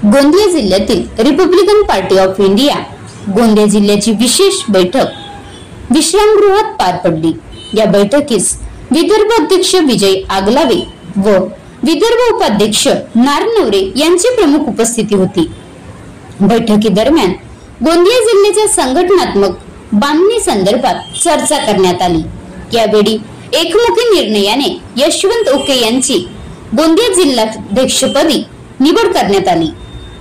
गोंदिया जिल्ह्यातील Republican party of India Gondia जिल्ह्याची विशेष बैठक विश्रामगृहात पार पडली। या बैठकीस विदर्भ अध्यक्ष विजय आगलावे व विदर्भ उपाध्यक्ष नारनवरे यांची प्रमुख उपस्थिती होती। बैठकीदरम्यान गोंदिया जिल्ह्याच्या संघटनात्मक बांधणी संदर्भात चर्चा करण्यात आली। यावेळी एकमुखी निर्णयाने यशवंत उके यांची गोंदिया जिल्हाध्यक्षपदी निवड करण्यात आली।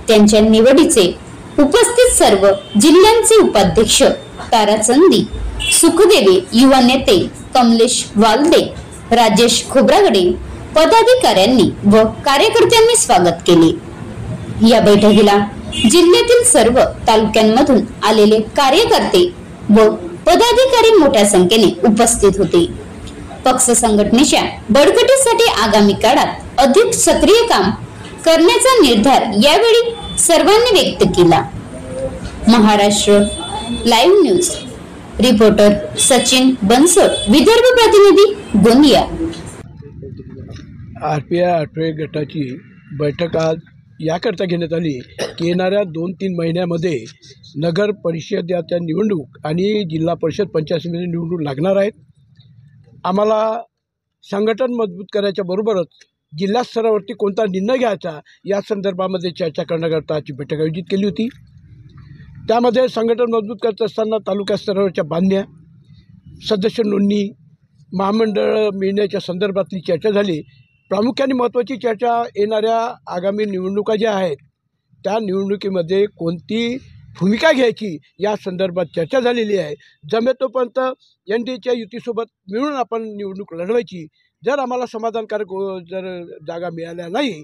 त्यांच्या निवडीचे उपस्थित सर्व जिल्ह्यांचे उपाध्यक्ष ताराचंदी सुखदेवे, युवा नेते कमलेश वालदे, राजेश खोब्रागडे, पदाधिकाऱ्यांनी व कार्यकर्त्यांनी स्वागत केले। या बैठकीला जिल्ह्यातील सर्व तालुक्यांमधून आलेले कार्यकर्ते व पदाधिकारी मोठ्या संख्येने उपस्थित होते। पक्ष संघटनेच्या बळकटीसाठी आगामी काळात अधिक सक्रिय काम करण्याचा निर्धार यावेळी सर्वांनी व्यक्त केला। Maharashtra live news reporter Sachin Bansod, Vidarbha प्रतिनिधी गोंदिया। आरपीआय आठवे गटाची बैठक आज याकरता घेण्यात आली की येणाऱ्या 2-3 महिन्यामध्ये नगर परिषदेच्या निवडणूक आणि जिल्हा परिषद पंचायत समिती निवडणूक लागणार आहेत। आम्हाला संघटन मजबूत करायच्या बरोबरच जिल्हा स्तरावरती कोणता निर्णय घ्यायचा या संदर्भामध्ये चर्चा करण्याकरता आजची बैठक आयोजित केली होती। त्यामध्ये संघटन मजबूत करत असताना तालुका स्तरावरच्या बांधण्या, सदस्य नोंदणी, महामंडळ मिळण्याच्या संदर्भातली चर्चा झाली। प्रामुख्याने महत्त्वाची चर्चा येणाऱ्या आगामी निवडणुका ज्या आहेत त्या निवडणुकीमध्ये कोणती भूमिका घ्यायची या संदर्भात चर्चा झालेली आहे। जमेतोपर्यंत NDAच्या युतीसोबत मिळून आपण निवडणूक लढवायची। जर आम्हाला समाधानकारक जर जागा मिळाल्या नाही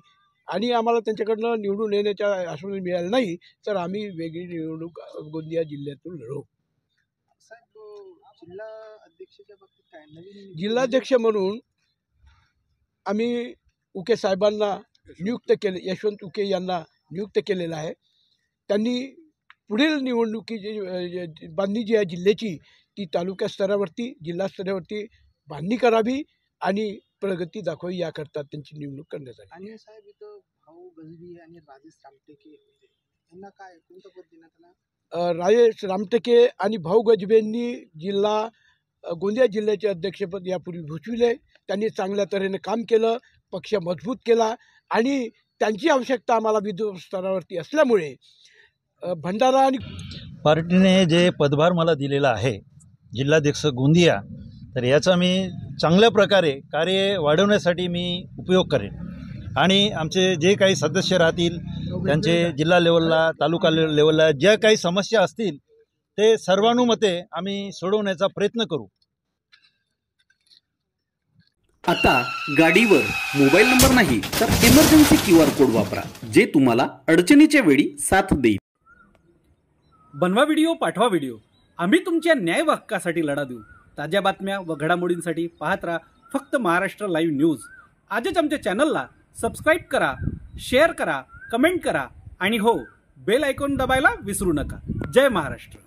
आणि आम्हाला त्यांच्याकडनं निवडून येण्याच्या आश्वासन मिळालं नाही तर आम्ही वेगळी निवडणूक गोंदिया जिल्ह्यातून लढवू। जिल्हाध्यक्ष म्हणून आम्ही उके साहेबांना नियुक्त केले, यशवंत उके यांना नियुक्त केलेलं आहे। त्यांनी पुढील निवडणुकीची बांधणी जी आहे जिल्ह्याची ती तालुका स्तरावरती जिल्हा स्तरावरती बांधणी करावी आणि प्रगती दाखवावी याकरता त्यांची निवडणूक करण्यात आली। आणि साहेब इथं भाऊ गजबी आणि राजेश रामटेके यांना काय कोणतं पद देण्यात आलं? राजेश रामटेके आणि भाऊ गजबेंनी गोंदिया जिल्ह्याचे अध्यक्षपद यापूर्वी भूषविले। त्यांनी चांगल्या तऱ्हेने काम केलं, पक्ष मजबूत केला आणि त्यांची आवश्यकता आम्हाला विदर्भ स्तरावरती असल्यामुळे भंडारा आणि पार्टीने जे पदभार मला दिलेला आहे जिल्हाध्यक्ष गोंदिया, तर याचा मी चांगल्या प्रकारे कार्य वाढवण्यासाठी मी उपयोग करेन आणि आमचे जे काही सदस्य राहतील त्यांचे जिल्हा लेवलला तालुका लेवलला ज्या काही समस्या असतील ते सर्वानुमते आम्ही सोडवण्याचा प्रयत्न करू। आता गाडीवर मोबाईल नंबर नाही तर इमर्जन्सी QR कोड वापरा, जे तुम्हाला अडचणीच्या वेळी साथ देईल। बनवा व्हिडिओ, पाठवा व्हिडिओ, आम्ही तुमच्या न्याय व हक्कासाठी लढा देऊ। ताज्या बातम्या व घडामोडींसाठी पाहत राहा फक्त महाराष्ट्र लाईव्ह न्यूज। आजच आमच्या चॅनलला सबस्क्राईब करा, शेअर करा, कमेंट करा आणि हो, बेल आयकॉन दाबायला विसरू नका। जय महाराष्ट्र।